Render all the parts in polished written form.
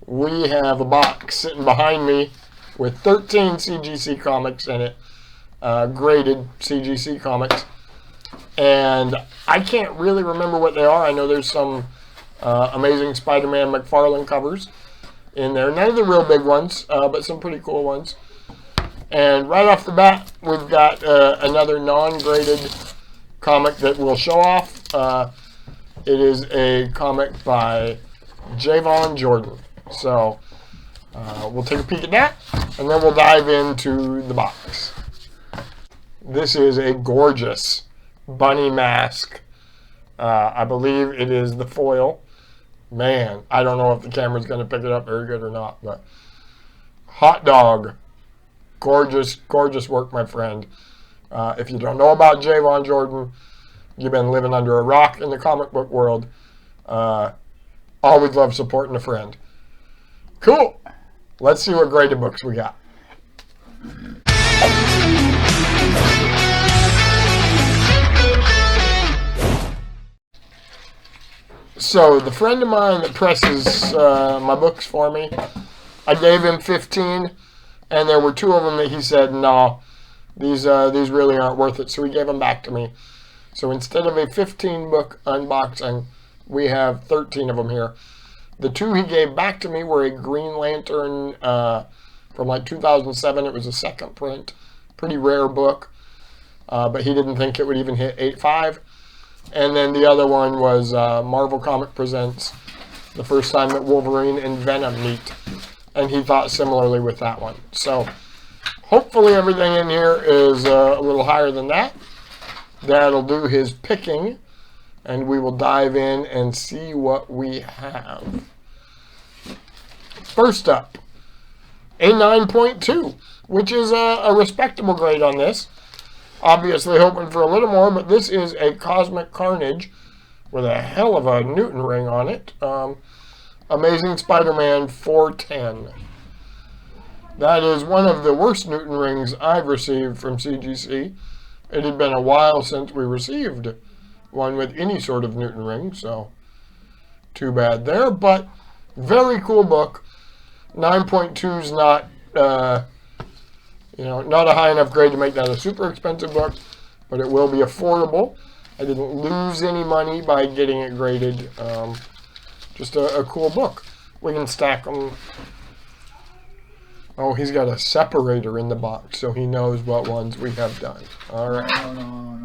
we have a box sitting behind me with 13 CGC comics in it, graded CGC comics. And I can't really remember what they are. I know there's some Amazing Spider-Man McFarlane covers in there. None of the real big ones, but some pretty cool ones. And right off the bat, we've got another non-graded comic that we'll show off. It is a comic by Javan Jordan. So we'll take a peek at that, and then we'll dive into the box. This is a gorgeous bunny mask. I believe it is the foil. Man, I don't know if the camera's going to pick it up very good or not, but hot dog. Gorgeous, gorgeous work, my friend. If you don't know about Javan Jordan, you've been living under a rock in the comic book world. Always love supporting a friend. Cool. Let's see what graded books we got. So, the friend of mine that presses my books for me, I gave him 15, and there were 2 of them that he said, no, these really aren't worth it, so he gave them back to me. So instead of a 15-book unboxing, we have 13 of them here. The 2 he gave back to me were a Green Lantern from like 2007. It was a second print. Pretty rare book, but he didn't think it would even hit 8.5. And then the other one was Marvel Comic Presents, the first time that Wolverine and Venom meet. And he thought similarly with that one. So hopefully everything in here is a little higher than that. That'll do his picking, and we will dive in and see what we have. First up, a 9.2, which is a respectable grade on this. Obviously hoping for a little more, but this is a Cosmic Carnage with a hell of a Newton ring on it. Amazing Spider-Man 410. That is one of the worst Newton rings I've received from CGC. It had been a while since we received one with any sort of Newton ring, so too bad there. But very cool book. 9.2 is not, not a high enough grade to make that a super expensive book, but it will be affordable. I didn't lose any money by getting it graded. Just a cool book. We can stack them. Oh, he's got a separator in the box, so he knows what ones we have done. All right. No.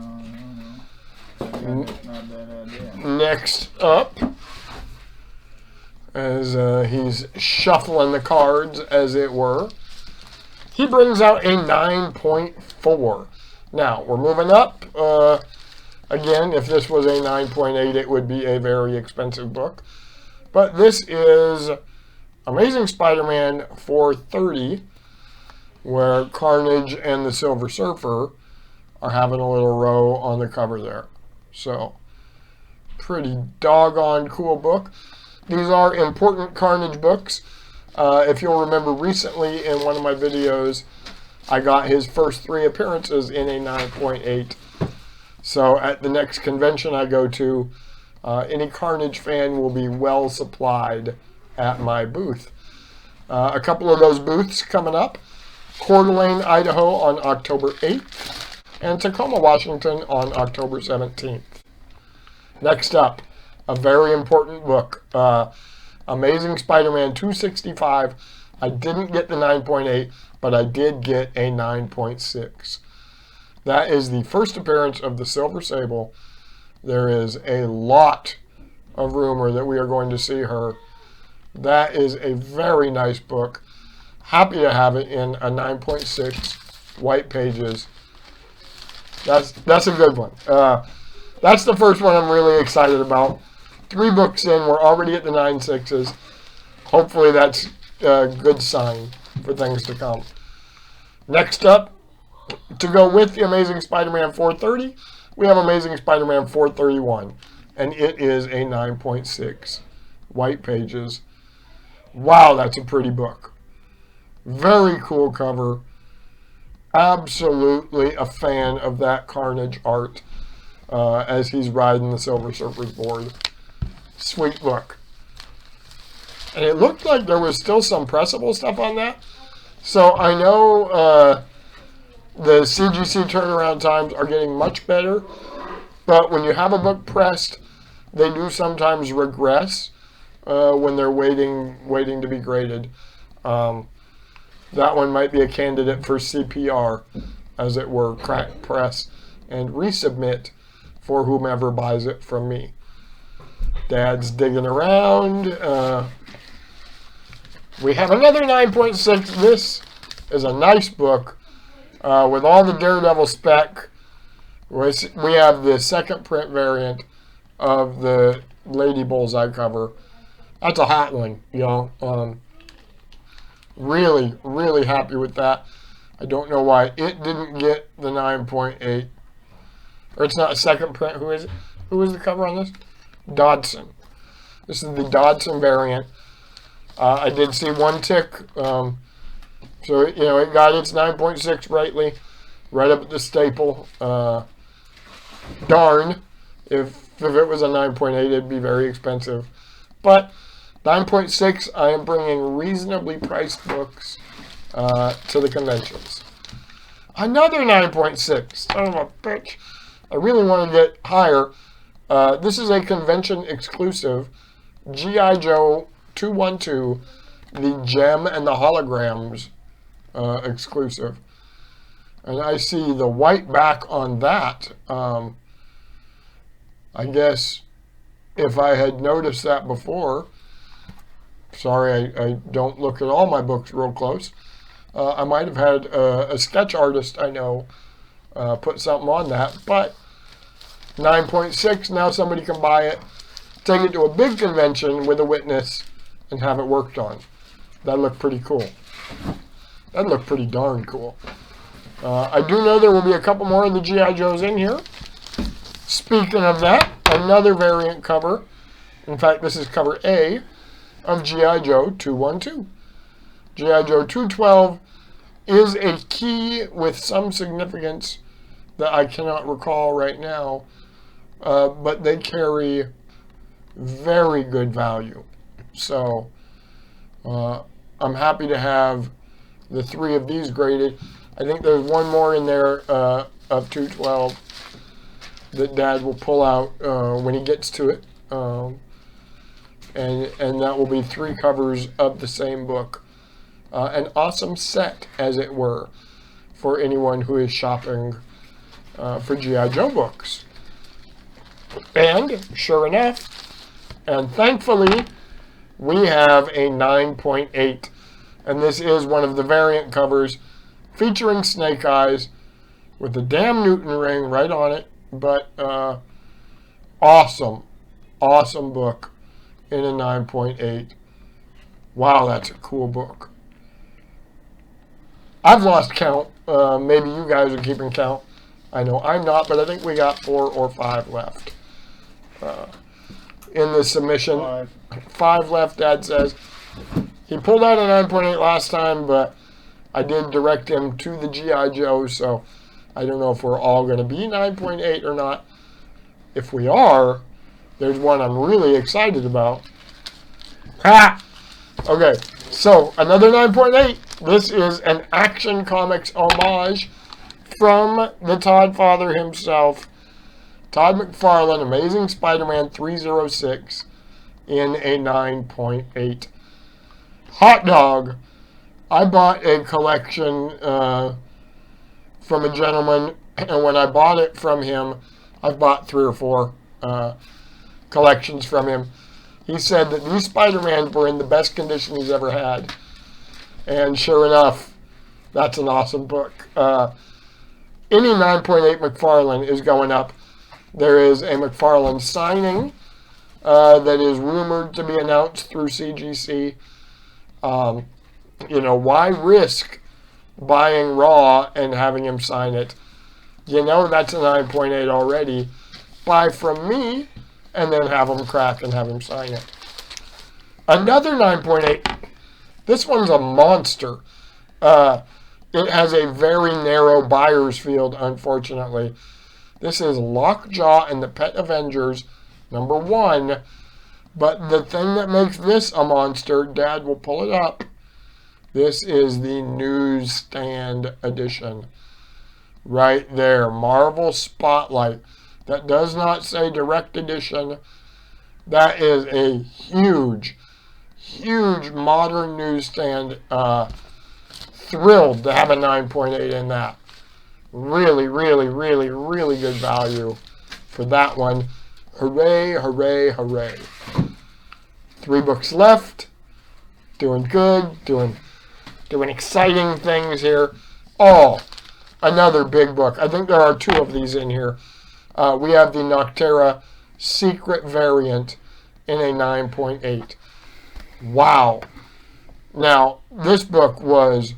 Next up, as he's shuffling the cards, as it were, he brings out a 9.4. Now, we're moving up. Again, if this was a 9.8, it would be a very expensive book. But this is Amazing Spider-Man 430, where Carnage and the Silver Surfer are having a little row on the cover there. So, pretty doggone cool book. These are important Carnage books. If you'll remember recently in one of my videos, I got his first 3 appearances in a 9.8. So at the next convention I go to, any Carnage fan will be well supplied at my booth. A couple of those booths coming up. Coeur d'Alene, Idaho on October 8th, and Tacoma, Washington on October 17th. Next up, a very important book, Amazing Spider-Man 265. I didn't get the 9.8, but I did get a 9.6. That is the first appearance of the Silver Sable. There is a lot of rumor that we are going to see her. That is a very nice book. Happy to have it in a 9.6, white pages. That's a good one. That's the first one I'm really excited about. 3 books in, we're already at the 9.6s. Hopefully that's a good sign for things to come. Next up, to go with the Amazing Spider-Man 430, we have Amazing Spider-Man 431, and it is a 9.6, white pages. Wow, that's a pretty book. Very cool cover. Absolutely a fan of that Carnage art as he's riding the Silver Surfer's board. Sweet book. And it looked like there was still some pressable stuff on that. So I know the CGC turnaround times are getting much better. But when you have a book pressed, they do sometimes regress when they're waiting to be graded. That one might be a candidate for CPR, as it were, crack press, and resubmit for whomever buys it from me. Dad's digging around. We have another 9.6. This is a nice book with all the Daredevil spec. We have the second print variant of the Lady Bullseye cover. That's a hot one, y'all. Really, really happy with that. I don't know why it didn't get the 9.8. Or it's not a second print. Who is it? Who is the cover on this? Dodson. This is the Dodson variant. I did see one tick. So, you know, it got its 9.6 rightly. Right up at the staple. Darn. If it was a 9.8, it'd be very expensive. But 9.6, I am bringing reasonably priced books to the conventions. Another 9.6. Son of a bitch. I really want to get higher. This is a convention exclusive. G.I. Joe 212. The Gem and the Holograms exclusive. And I see the white back on that. I guess if I had noticed that before, sorry, I don't look at all my books real close. I might have had a sketch artist I know put something on that, but 9.6, now somebody can buy it, take it to a big convention with a witness, and have it worked on. That'd look pretty cool. That'd look pretty darn cool. I do know there will be a couple more of the G.I. Joes in here. Speaking of that, another variant cover. In fact, this is cover A of G.I. Joe 212. G.I. Joe 212 is a key with some significance that I cannot recall right now, but they carry very good value. So I'm happy to have the 3 of these graded. I think there's one more in there of 212 that Dad will pull out when he gets to it. And that will be 3 covers of the same book. An awesome set, as it were, for anyone who is shopping for G.I. Joe books. And, sure enough, and thankfully, we have a 9.8. And this is one of the variant covers featuring Snake Eyes with the damn Newton ring right on it. But awesome book in a 9.8. Wow, that's a cool book. I've lost count. Maybe you guys are keeping count. I know I'm not, but I think we got 4 or 5 left in the submission. 5 left, Dad says. He pulled out a 9.8 last time, but I did direct him to the G.I. Joe, so I don't know if we're all going to be 9.8 or not. If we are, there's one I'm really excited about. Ha! Okay, so another 9.8. This is an Action Comics homage from the Todd father himself, Todd McFarlane, Amazing Spider-Man 306, in a 9.8. Hot dog. I bought a collection from a gentleman, and when I bought it from him, I've bought 3 or 4 collections from him. He said that these Spider-Mans were in the best condition he's ever had. And sure enough, that's an awesome book. Any 9.8 McFarlane is going up. There is a McFarlane signing that is rumored to be announced through CGC. You know, why risk buying raw and having him sign it? You know that's a 9.8 already. Buy from me and then have him crack and have him sign it. Another 9.8. This one's a monster. It has a very narrow buyer's field, unfortunately. This is Lockjaw and the Pet Avengers, #1, But the thing that makes this a monster, Dad will pull it up. This is the newsstand edition. Right there, Marvel Spotlight. That does not say direct edition. That is a huge, huge modern newsstand. Thrilled to have a 9.8 in that. Really, really, really, really good value for that one. Hooray, hooray, hooray. 3 books left. Doing good. Doing exciting things here. Oh, another big book. I think there are 2 of these in here. We have the Noctera Secret variant in a 9.8. Wow. Now, this book was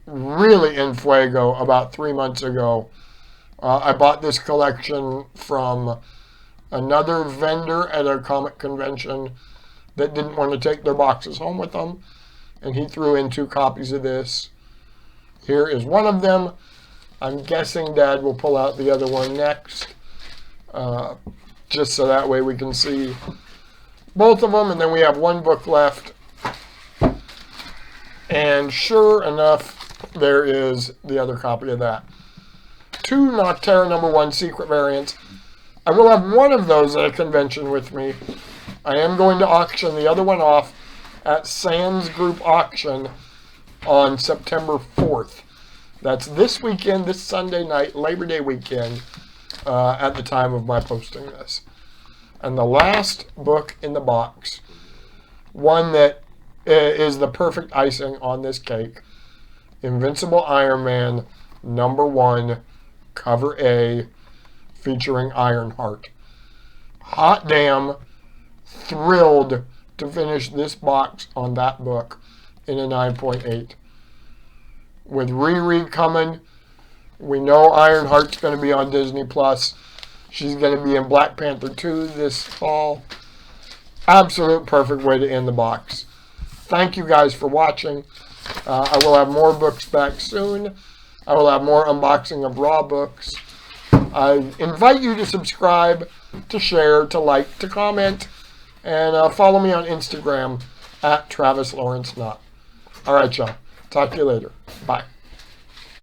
really in fuego about 3 months ago. I bought this collection from another vendor at a comic convention that didn't want to take their boxes home with them, and he threw in 2 copies of this. Here is one of them. I'm guessing Dad will pull out the other one next, just so that way we can see both of them, and then we have 1 book left. And sure enough, there is the other copy of that. 2 Noctera #1 secret variants. I will have one of those at a convention with me. I am going to auction the other one off at Sandzgroup Auction on September 4th. That's this weekend, this Sunday night, Labor Day weekend, at the time of my posting this. And the last book in the box, one that is the perfect icing on this cake, Invincible Iron Man #1, cover A, featuring Ironheart. Hot damn, thrilled to finish this box on that book in a 9.8. With Riri coming, we know Ironheart's going to be on Disney+. She's going to be in Black Panther 2 this fall. Absolute perfect way to end the box. Thank you guys for watching. I will have more books back soon. I will have more unboxing of raw books. I invite you to subscribe, to share, to like, to comment, and follow me on Instagram at Travis Lawrence Knott. All right, y'all. Talk to you later. Bye.